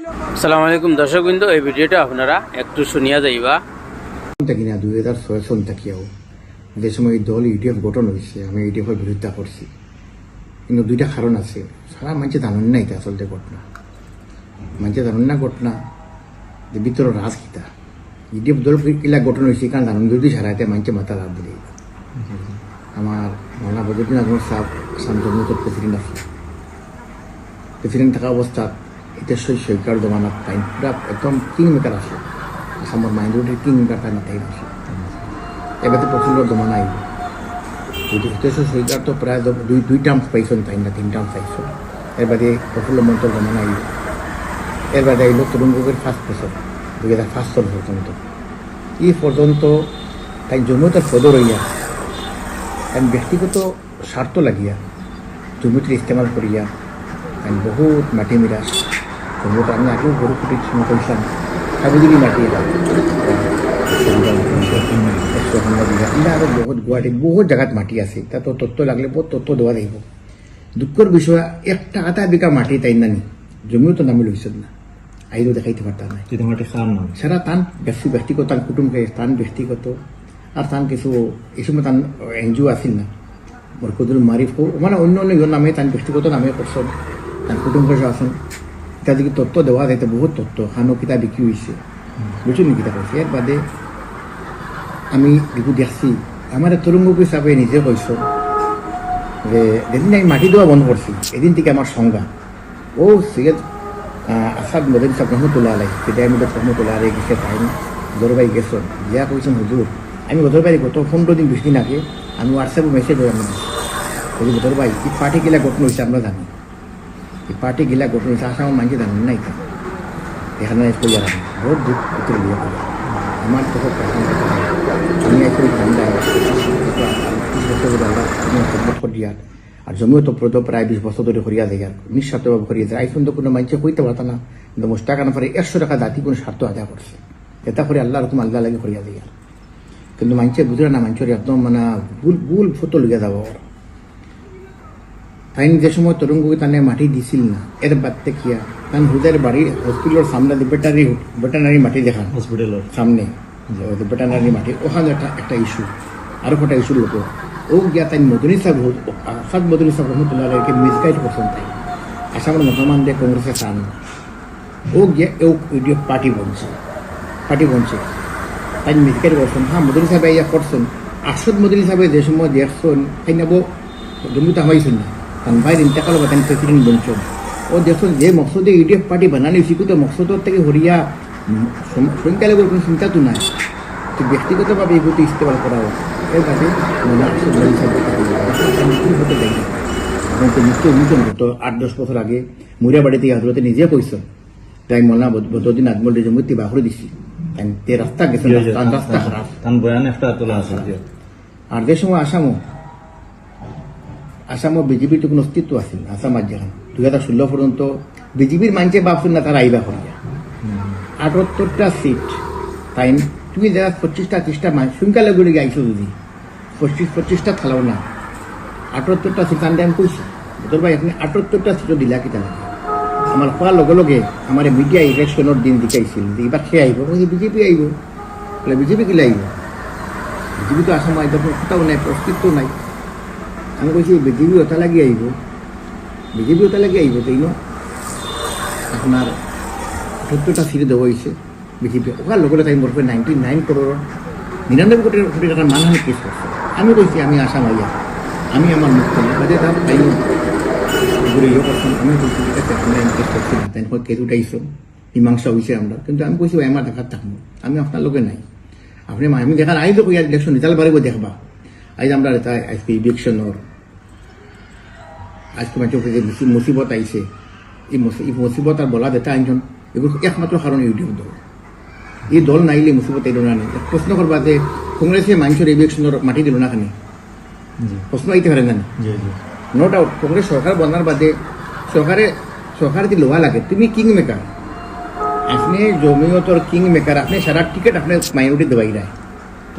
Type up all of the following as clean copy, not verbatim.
আসসালামু আলাইকুম দর্শকবৃন্দ, এই ভিডিওটা আপনারা একটু শুনিয়া যাইবা। কিনা 2006 সন থাকিয়াও যে সময় এই দল ইউডিএফ গঠন হয়েছে, আমি ইউডিএফের বিরোধিতা করছি। কিন্তু দুইটা কারণ আছে, সারা মানুষে জানেন না এটা আসলতে ঘটনা। মানুষে জানেন না ঘটনা যে ভিতর রাজগীতা ইউডিএফ দল কিলা গঠন হয়েছে কারণ জানেন যদি সারাইতে মানুষে মাথা লাভ দিলে। আমার মৌলানা বদরুদ্দিন আজমল সাহেব আসাম জমিয়তের প্রেসিডেন্ট আছে। প্রেসিডেন্ট থাকা অবস্থাত এটা সরকার জমানাত টাইম পুরা একদম কিং মেকার আছে, আসামের মাইনরিটির কিং মেকার টাইম টাইম আছে। এবারে প্রফুল্লর জমানা আইব যদি হিতেশ্বর সরকার তো প্রায় দুই টার্ম পাইছেন তাই না, 3 টার্ম পাইছেন। এবারে প্রফুল্ল মন্ত্র জমানা আইব। এরবারে আইল তরুণ গগৈর 1st বছর 2005 সাল পর্যন্ত। এই পর্যন্ত তাই জমিয়তের সদর হইয়া আমি ব্যক্তিগত স্বার্থ লাগিয়া জমিয়তের ইস্তেমাল করিয়া আমি বহুত মাটি মিরাজ জমিয়ত আমি আগেও গরু কুটির সময় কইসাম সাবুদিনী মাটি এটা 100 বিঘা এটা আরও বহুত গুয়াহাটির বহুত জায়গাত মাটি আছে। তা তো তথ্য লাগলে বহুত তথ্য দেওয়া যাইব। দুঃখের বিষয় একটা আধা বিঘা মাটি তাই নানি জমিও তো নামি লইছেন না, আইরও দেখাইতে পারতাম না। সারা তান ব্যক্তিগত তান কুটুমকে তান ব্যক্তিগত আর তান কিছু এই সময় তান এনজিও আসিল না বরকতুল মারিফ মানে অন্য অন্য ইয়ের নামে তান ব্যক্তিগত নামে করছেন, তার কুটুম্ব আসেন। এটা যদি তথ্য দেওয়া যাইতে বহুত তথ্য খানো কিতা বিক্রি হয়েছে বুঝুন কিতা করছে। এর বাদে আমি দেখু দেখছি আমার তরুণ হিসাবে নিজে কইস যে যেদিন আমি মাটি দেওয়া বন্ধ করছি এদিন থেকে আমার সংজ্ঞা ও সৈয়দ আসাদ মদনী সাহেব রহমতুল্লাহ আলাই সেটাই মধ্যে রহমতুল্লাহ আলাই গেছে টাইম দরবাই গেছেন যা কইছেন হুজুর আমি বদরবাই গত 15 দিন 20 দিন আগে আমি হোয়াটসঅ্যাপে মেসেজ হয়ে আমি বদরবাই এই পার্টি গিলা গঠন হয়েছে আমরা জানি, এই পার্টি গিলা গঠন হয়েছে আসাম মানুষে জানেন না এটা এখানে কইয়া রাখেন বহুত দুঃখ উত্তর দিয়ে বলে আমার তখন আমি এখন ঠান্ডায় 30 বছর করিয়া আর জমিও তো প্রায় 20 বছর ধরে করিয়া যায় আর নিঃস্বার্থভাবে করিয়া যায়। আইসন তো কোনো মানুষে কইতে পারত না, কিন্তু মোস্টাকা না পারে 100 টাকা জাতি কোনো স্বার্থ আদায় করছে এটা করে আল্লাহ রকম আল্লাহ লাগে করিয়া যায় আর। কিন্তু মানুষে বুঝলে না মানুষের একদম মানে ভুল ফটো লইয়া যাব। তাই যে সময় তরুণগুকে তানে মাটি দিছিল না এর বাদ দেখিয়া তান হুদের বাড়ি হসপিটালের সামনে ভেটেনারি মাটি দেখান হসপিটালের সামনে ভেটেনারি মাটি ওখানে একটা ইস্যু আরো একটা ইস্যু লোক ও গিয়া তাই মদনী সাহেব আসাদ মদনী সাহেব রহমতুল্লাহকে মিসগাইড করছেন। তাই আসামের মুসলমান দিয়ে কংগ্রেসে চান ও গিয়া ও পার্টি বনছে তাই মিসগাইড করছেন। হ্যাঁ মদনী সাহেব ইয়া করছেন আসাদ মদনী সাহেব যে সময় দেখছেন তাই নেব জমিতে হামাইছেন না কারণ বাইরে ইন্তেকাল বা তাই প্রেসিডেন্ট বলছেন ও দেখুন যে মকসদে ইউডিএফ পার্টি বানানি শিখুতে মকসদর থেকে হরিয়া সংখ্যালে কোনো চিন্তা তো নাই, তো ব্যক্তিগতভাবে এগুলো ইস্তেমাল করা হোক। এর বাদে হতে দেখি এবং মৃত্যু হয়েছেন গত 8-10 বছর আগে মুরিয়াবাড়ি থেকে হজরতে নিজে কইছেন তাই মৌলানা বদরুদ্দিন আজমল জমিতে বাহরে দিছি তে রাস্তা গেছে রাস্তা খারাপ আর যে সময় আসামও বিজেপির তো কোনো অস্তিত্ব আছে না। আসাম আজ যেখানে 2016 পর্যন্ত বিজেপির মানুষে ভাবছেন না তারা আইবা করিয়া 78টা সিট তাই তুমি যারা 25টা 30টা সংখ্যালঘু আইসো যদি 25টা থালাও না 78টা সিট আনতে আমি কইছি তোর ভাই আপনি 78টা সিটও দিলা কিতা লাগে। আমার খোয়ার লগে লগে আমার মিডিয়া ইলেকশনের দিন দিকাইছিল যে এবার খেয়ে আইব বিজেপি আইব বলে বিজেপি কিলে আইব, বিজেপি তো আসাম আইব কোথাও নাই অস্তিত্ব নাই। আমি কইছি বিজেপি ওটা লাগিয়ে আইব তাই ন আপনার 78টা সিটে দেওয়া হয়েছে বিজেপি ওখানে লোকের তাই মরবে 99 করোড় 99 কোটি টাকার মানহানি কেস করছে। আমি কইছি আমি আসাম আইয়া আমি আমার মুক্ত বাদে তার তাই ঘুরে ইয়ে করছেন আমি বলছি ঠিক আছে আপনার কেস করছি না তাই কেস উঠাইছো মীমাংসা হয়েছে আমরা, কিন্তু আমি কইছি আমার দেখার থাকবো আমি আপনার লোকে নাই আপনি আমি দেখার আইজ কইয়া ইলেকশন রেজাল্ট বাড়িব দেখবা আজ আমরা আজকে ইলেকশনের আজকে মানুষের যে মুসিবত আইছে এই মুসিবত আর বলা দেতা আইনজন এগুলো একমাত্র কারণ ইউটিউব দল। এই দল নাইলে মুসিবত এই না নেই। প্রশ্ন করবা যে কংগ্রেসে মানুষের ইলেকশনের মাটি দিল না খানি প্রশ্ন আইতে পারে না নো ডাউট কংগ্রেস সরকার বনার বাদে সরকার যদি লোহা লাগে তুমি কিং মেকার আপনি জমিয়তর কিং মেকার আপনি সারা টিকিট আপনার মাইনরিটি দেওয়াই রায়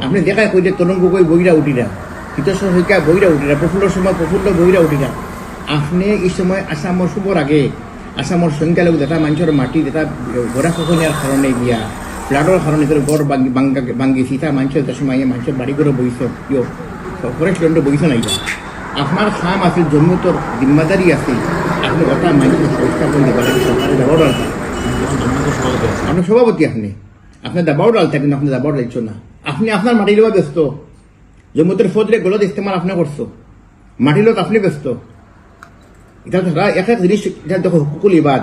আপনি দেখায় কই যে তরুণ গগৈ বইরা উঠিরা হিতেশ্বর শইকীয়া বইরা উঠিরা প্রফুল্লর সময় প্রফুল্ল বইরা উঠিরা আপনি এই সময় আসামের শুভর আগে আসামৰ সংখ্যালঘু যেটা মানুষের মাটি যেটা গড়া খোকনিয়ার কারণে গিয়া ফ্লাডর কারণে গড় ভাঙ্গিছি তা মানুষের যে সময় মানুষের বাড়ি করে বইছ কিয় ফরেস্ট ল্যান্ডে বইছ নাই আপনার কাম আছে জমিয়তর জিম্মাদারি আছে আপনি ওটা মানুষের সংস্থাপন দেওয়া লাগে সরকারের দাবাও ডালতে আপনার সভাপতি আপনার দাবাও ডালতে কিন্তু আপনি দাবাও ডালছ না আপনি আপনার মাটি লওয়া ব্যস্ত জমিয়তের ফজরে গলত ইস্তেমাল আপনি করছো মাটি লত আপনি ব্যস্ত এটা ধরা এক এক জিনিস এটা দেখো হুকুকুল ইবাদ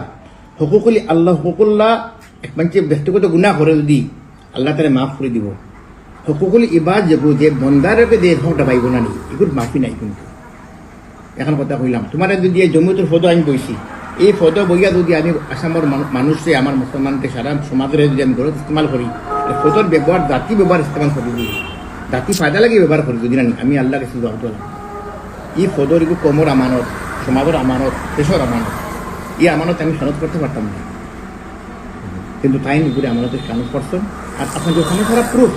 হুকুকুল আল্লাহ হুকুকুল্লাহ এক মানুষে ব্যক্তিগত গুনাহ করে যদি আল্লাহ তারা মাফ করে দিব হুকুকুল ইবাদ যে বন্দারকে দিয়ে হকটা পাইব না নি এগুলো মাফি নাই কিন্তু এখন কথা কইলাম তোমার যদি এই জমিয়তের ফটো আমি বইছি এই ফটো বইয়া যদি আমি আসামের মানুষে আমার মুসলমানকে সারা সমাজের যদি আমি গলত ইস্তেমাল করি এই ফটোর ব্যবহার জাতি ব্যবহার ইস্তেমাল করে দিই জাতি ফায়দা লাগে ব্যবহার করে যদি না আমি আল্লাহ কাছে জবাব দিলাম এই ফটোর এগুলো কমর আমানত সমাজের আমানত দেশের আমানত এই আমানত আমি সনদ করতে পারতাম না কিন্তু তাই নিগুড়ে আমানতের সনদ করছেন আর আপনার ওখানে সারা প্রুফ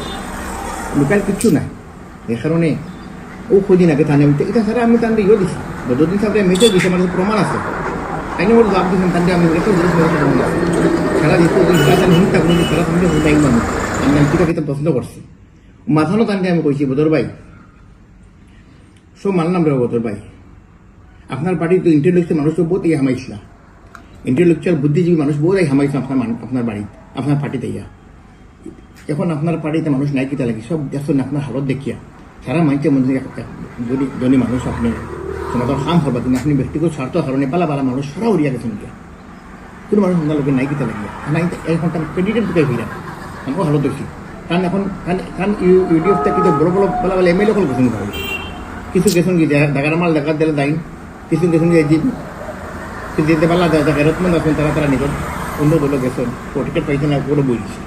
লোকাল কিচ্ছু নাই এই কারণে ও কদিন আগে তানে এটা ছাড়া আমি তানকে ইয়ে দিছি বদদিন সাহেব মেসেজ দিছে আমার প্রমাণ আছে তাই না ওর জবাব দিচ্ছেন তানকে আমি রেকর্ড জিনিস সারা দিতে সারা হিংসা কোনো সারা সঙ্গে হয়ে যাই মানুষ আমি নামটিকা কিতাব পছন্দ করছি মাথানো তানকে আমি কইছি বদর ভাই সব মানলাম রে বদর ভাই আপনার বাড়ি তো ইন্টেলেকচুয়াল মানুষ তো বহুত ইয়ে হামাইছিলা ইন্টেলেকচুয়াল বুদ্ধিজীবী মানুষ বহুত হামাইছে আপনার বাড়িতে আপনার পার্টিতে ইয়া এখন আপনার পার্টিতে মানুষ নাই কিতা লাগি সব দেখছেন আপনার হালত দেখিয়া সারা মানুষের মধ্যে যদি ধনী মানুষ আপনি সমাজের কাম করবা কিন্তু আপনি ব্যক্তিগত স্বার্থ কারণে পালা পালা মানুষ সারা উড়িয়া গেছেন গিয়া কোনো মানুষ আপনার লোকের নাই কিতা লাগিয়া নাই এখন তার ক্যান্ডিডেট ঢুকাই হইয়া আমাকে হালত দেখছি কারণ এখন কারণ ইউডিএফটা কিন্তু বড় বড় পালা পালা এমএলএ কল গেছেন ভাই কিছু গেছেন কি ঢাকার মাল ঢাকা দিলে দাইন কিছু গেছেন যে যেতে পারলা যারা ফেরতমন্দ আছেন তারা নিকট অন্য দল গেছেন টিকিট পাইছেন না করে বইছি